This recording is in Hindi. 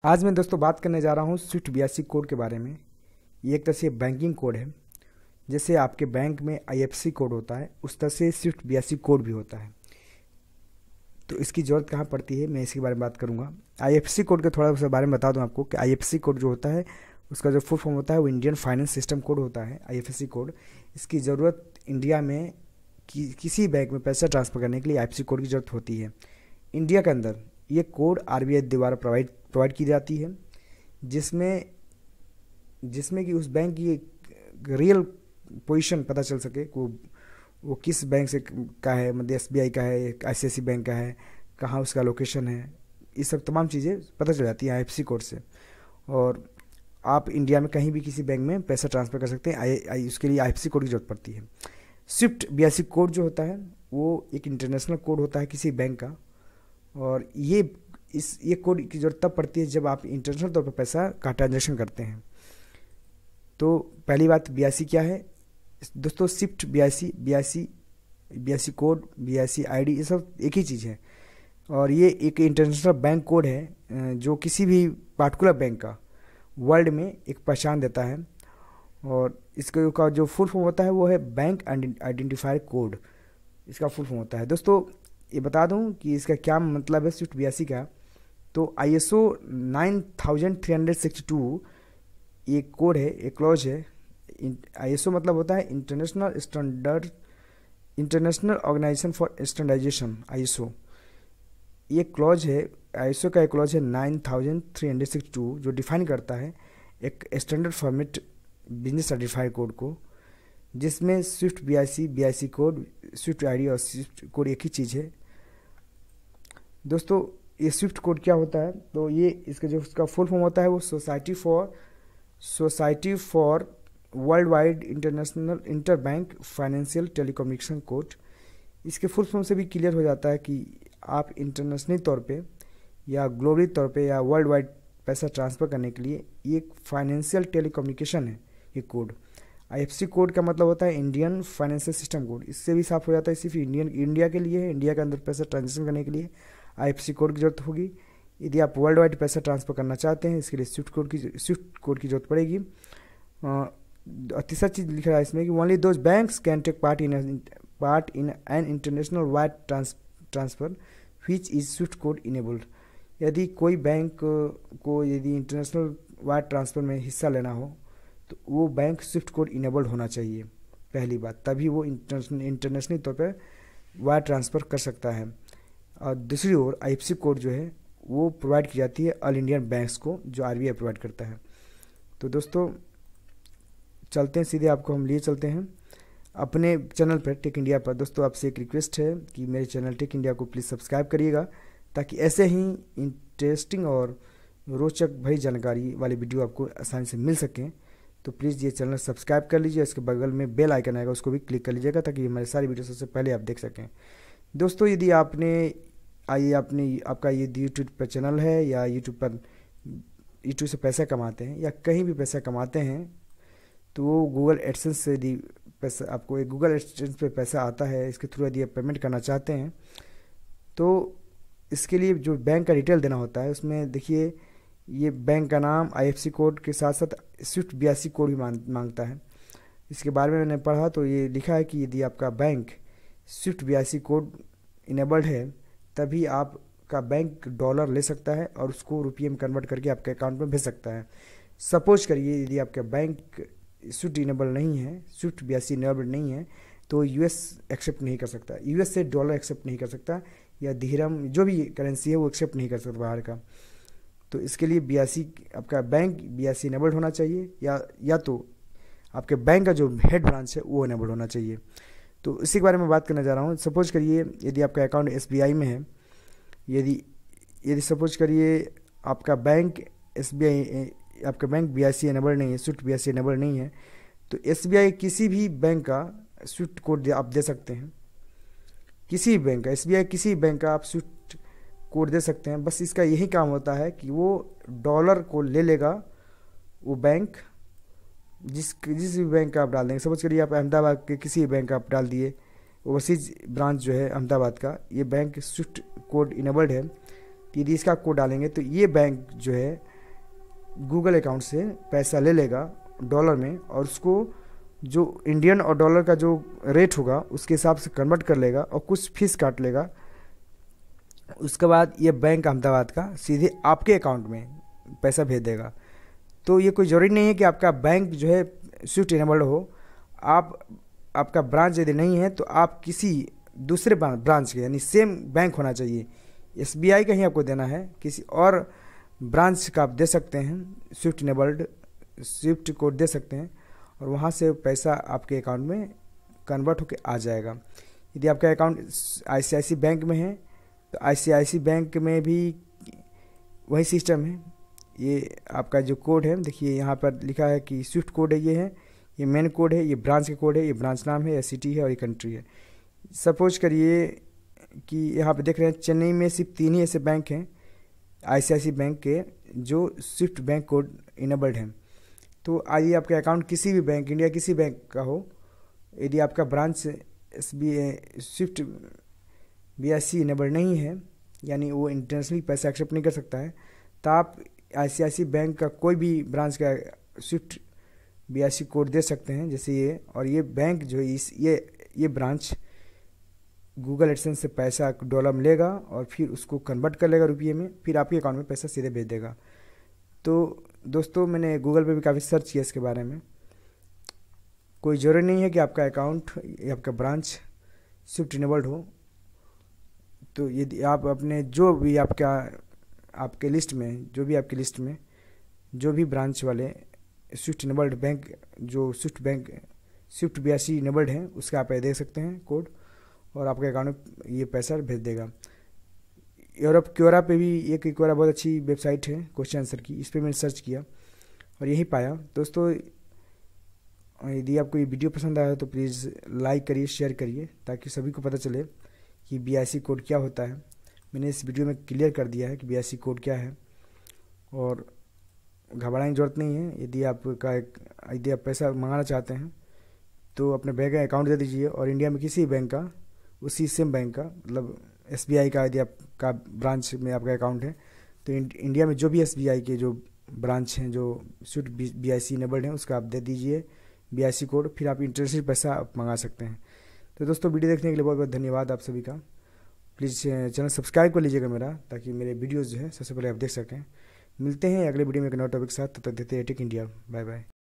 आज मैं दोस्तों बात करने जा रहा हूँ स्विफ्ट 82 कोड के बारे में। ये एक तरह से बैंकिंग कोड है। जैसे आपके बैंक में आईएफएससी कोड होता है, उस तरह से स्विफ्ट 82 कोड भी होता है। तो इसकी ज़रूरत कहाँ पड़ती है, मैं इसके बारे में बात करूँगा। आईएफएससी कोड के थोड़ा सा बारे में बता दूँ आपको कि आईएफएससी कोड जो होता है उसका जो फुल फॉर्म होता है वो इंडियन फाइनेंस सिस्टम कोड होता है। आईएफएससी कोड, इसकी ज़रूरत इंडिया में किसी बैंक में पैसा ट्रांसफ़र करने के लिए आईएफएससी कोड की ज़रूरत होती है। इंडिया के अंदर ये कोड आरबीआई द्वारा प्रोवाइड की जाती है, जिसमें जिसमें कि उस बैंक की रियल पोजीशन पता चल सके को वो किस बैंक से का है, मतलब एसबीआई का है, आईसीआईसी बैंक का है, कहाँ उसका लोकेशन है। ये सब तमाम चीज़ें पता चल जाती हैं आईएफएससी कोड से। और आप इंडिया में कहीं भी किसी बैंक में पैसा ट्रांसफ़र कर सकते हैं। उसके लिए आईएफएससी कोड की ज़रूरत पड़ती है। स्विफ्ट 82 कोड जो होता है वो एक इंटरनेशनल कोड होता है किसी बैंक का। और ये कोड की ज़रूरत तब पड़ती है जब आप इंटरनेशनल तौर पर पैसा का ट्रांजेक्शन करते हैं। तो पहली बात 82 क्या है दोस्तों? स्विफ्ट 82 कोड, 82 आईडी, ये सब एक ही चीज़ है। और ये एक इंटरनेशनल बैंक कोड है जो किसी भी पार्टिकुलर बैंक का वर्ल्ड में एक पहचान देता है। और इसका जो फुल फॉर्म होता है वो है बैंक आइडेंटिफायर कोड, इसका फुल फॉर्म होता है। दोस्तों ये बता दूं कि इसका क्या मतलब है स्विफ्ट 82 का। तो आईएसओ 9362 ये कोड है, एक क्लॉज है। आईएसओ मतलब होता है international organization for standardization, ISO. ये क्लॉज है, आईएसओ का एक क्लॉज है 9362 जो डिफाइन करता है एक standard format business certified code को, जिसमें स्विफ्ट 82 कोड, स्विफ्ट आईडी और स्विफ्ट कोड एक ही चीज़ है। दोस्तों ये स्विफ्ट कोड क्या होता है? तो ये उसका फुल फॉर्म होता है वो society for world wide international inter bank financial telecommunication code. इसके फुल फॉर्म से भी क्लियर हो जाता है कि आप इंटरनेशनल तौर पे या ग्लोबली तौर पे या वर्ल्ड वाइड पैसा ट्रांसफ़र करने के लिए ये एक फाइनेंशियल टेलीकम्युनिकेशन है ये कोड। आईएफएससी कोड का मतलब होता है इंडियन फाइनेंशियल सिस्टम कोड। इससे भी साफ हो जाता है सिर्फ इंडिया के लिए है। इंडिया के अंदर पैसा ट्रांजेक्शन करने के लिए आईएफएससी कोड की जरूरत होगी। यदि आप वर्ल्ड वाइड पैसा ट्रांसफ़र करना चाहते हैं, इसके लिए स्विफ्ट कोड की जरूरत पड़ेगी। तीसरा चीज़ लिखा है इसमें कि only those banks can take part in an international wire transfer which is SWIFT code enabled. यदि कोई बैंक को यदि इंटरनेशनल वायर ट्रांसफ़र में हिस्सा लेना हो तो वो बैंक स्विफ्ट कोड इनेबल्ड होना चाहिए, पहली बात, तभी वो इंटरनेशनल तौर पर वायर ट्रांसफ़र कर सकता है। और दूसरी ओर आईएफएससी कोड जो है वो प्रोवाइड की जाती है ऑल इंडियन बैंक्स को, जो आरबीआई प्रोवाइड करता है। तो दोस्तों चलते हैं सीधे, आपको हम लिए चलते हैं अपने चैनल पर, टेक इंडिया पर। दोस्तों आपसे एक रिक्वेस्ट है कि मेरे चैनल टेक इंडिया को प्लीज़ सब्सक्राइब करिएगा, ताकि ऐसे ही इंटरेस्टिंग और रोचक भरी जानकारी वाले वीडियो आपको आसानी से मिल सकें। तो प्लीज़ ये चैनल सब्सक्राइब कर लीजिए, इसके बगल में बेल आइकन आएगा, उसको भी क्लिक कर लीजिएगा, ताकि हमारे सारी वीडियो सबसे पहले आप देख सकें। दोस्तों यदि आपका ये यूट्यूब पर चैनल है या यूट्यूब से पैसा कमाते हैं या कहीं भी पैसा कमाते हैं, तो वो गूगल एडसेंस से यदि पैसा आपको एक गूगल एडसेंस पे पैसा आता है, इसके थ्रू यदि आप पेमेंट करना चाहते हैं, तो इसके लिए जो बैंक का डिटेल देना होता है उसमें देखिए ये बैंक का नाम, आईएफएससी कोड के साथ साथ स्विफ्ट 82 कोड भी मांगता है। इसके बारे में मैंने पढ़ा तो ये लिखा है कि यदि आपका बैंक स्विफ्ट 82 कोड इनेबल्ड है, तभी आपका बैंक डॉलर ले सकता है और उसको रुपये में कन्वर्ट करके आपके अकाउंट में भेज सकता है। सपोज करिए यदि आपका बैंक स्विफ्ट इनेबल नहीं है, स्विफ्ट 82 इनेबल नहीं है, तो यूएस एक्सेप्ट नहीं कर सकता, यूएस से डॉलर एक्सेप्ट नहीं कर सकता, या दिरहम जो भी करेंसी है वो एक्सेप्ट नहीं कर सकता बाहर का। तो इसके लिए 82 आपका बैंक 82 इनेबल्ड होना चाहिए, या तो आपके बैंक का जो हेड ब्रांच है वो इनेबल्ड होना चाहिए। तो इसी के बारे में बात करने जा रहा हूँ। सपोज करिए यदि आपका अकाउंट एसबीआई में है, यदि सपोज करिए आपका बैंक आपका बैंक 82 इनेबल नहीं है, स्विफ्ट 82 इनेबल नहीं है, तो एसबीआई किसी भी बैंक का स्विफ्ट कोड आप दे सकते हैं। किसी भी बैंक का, एसबीआई किसी बैंक का आप स्विफ्ट कोड दे सकते हैं। बस इसका यही काम होता है कि वो डॉलर को ले लेगा, वो बैंक जिस भी बैंक का आप डाल देंगे। सपोज करिए आप अहमदाबाद के किसी बैंक का आप डाल दिए, ओवरसीज ब्रांच जो है अहमदाबाद का, ये बैंक स्विफ्ट कोड इनेबल्ड है, यदि इसका कोड डालेंगे तो ये बैंक जो है गूगल अकाउंट से पैसा ले लेगा डॉलर में, और उसको जो इंडियन और डॉलर का जो रेट होगा उसके हिसाब से कन्वर्ट कर लेगा और कुछ फीस काट लेगा। उसके बाद ये बैंक अहमदाबाद का सीधे आपके अकाउंट में पैसा भेज देगा। तो ये कोई ज़रूरी नहीं है कि आपका बैंक जो है स्विफ्ट इनेबल्ड हो। आपका ब्रांच यदि नहीं है तो आप किसी दूसरे ब्रांच के, यानी सेम बैंक होना चाहिए, एसबीआई का ही आपको देना है, किसी और ब्रांच का आप दे सकते हैं स्विफ्ट इनेबल्ड, स्विफ्ट कोड दे सकते हैं और वहाँ से पैसा आपके अकाउंट में कन्वर्ट होकर आ जाएगा। यदि आपका अकाउंट आईसीआईसी बैंक में है तो आईसीआईसी बैंक में भी वही सिस्टम है। ये आपका जो कोड है, देखिए यहाँ पर लिखा है कि स्विफ्ट कोड है, ये मेन कोड है, ये ब्रांच का कोड है, ये ब्रांच नाम है, या सिटी है और ये कंट्री है। सपोज करिए कि यहाँ पे देख रहे हैं चेन्नई में सिर्फ 3 ही ऐसे बैंक हैं आईसीआईसी बैंक के जो स्विफ्ट बैंक कोड इनेबल्ड हैं। तो आइए आपका अकाउंट किसी भी बैंक, इंडिया किसी बैंक का हो, यदि आपका ब्रांच स्विफ्ट BIC इनेबल्ड नहीं है, यानी वो इंटरनेशनली पैसा एक्सेप्ट नहीं कर सकता है, तो आप आईसीआईसी बैंक का कोई भी ब्रांच का स्विफ्ट BIC कोड दे सकते हैं जैसे ये। और ये बैंक जो ये ब्रांच गूगल एडसेंस से पैसा डॉलर में लेगा और फिर उसको कन्वर्ट कर लेगा रुपये में, फिर आपके अकाउंट में पैसा सीधे भेज देगा। तो दोस्तों मैंने गूगल पे भी काफ़ी सर्च किया इसके बारे में। कोई ज़रूरी नहीं है कि आपका अकाउंट या आपका ब्रांच स्विफ्ट इनेबल्ड हो। तो यदि आप अपने जो भी आपके लिस्ट में जो भी ब्रांच वाले स्विफ्ट इनेबल्ड बैंक, जो स्विफ्ट BIC इनेबल्ड हैं, उसका आप दे सकते हैं कोड और आपके अकाउंट में ये पैसा भेज देगा। क्योरा पे भी एक क्योरा बहुत अच्छी वेबसाइट है क्वेश्चन आंसर की, इस पर मैंने सर्च किया और यही पाया। दोस्तों यदि आपको ये वीडियो पसंद आया तो प्लीज़ लाइक करिए, शेयर करिए, ताकि सभी को पता चले कि BIC कोड क्या होता है। मैंने इस वीडियो में क्लियर कर दिया है कि BIC कोड क्या है और घबराने की ज़रूरत नहीं है। यदि आप पैसा मंगाना चाहते हैं तो अपने बैंक का अकाउंट दे दीजिए और इंडिया में किसी बैंक का, उसी सेम बैंक का, मतलब SBI का यदि आपका ब्रांच में आपका अकाउंट है तो इंडिया में जो भी SBI के जो ब्रांच हैं जो स्विफ्ट BIC इनेबल्ड हैं उसका आप दे दीजिए BIC कोड, फिर आप इंटरनेशनल पैसा आप मंगा सकते हैं। तो दोस्तों वीडियो देखने के लिए बहुत बहुत धन्यवाद आप सभी का। प्लीज़ चैनल सब्सक्राइब कर लीजिएगा मेरा, ताकि मेरे वीडियोज़ जो है सबसे पहले आप देख सकें। मिलते हैं अगले वीडियो में एक नए टॉपिक के साथ, तब तक देते हैं टेक इंडिया। Bye bye.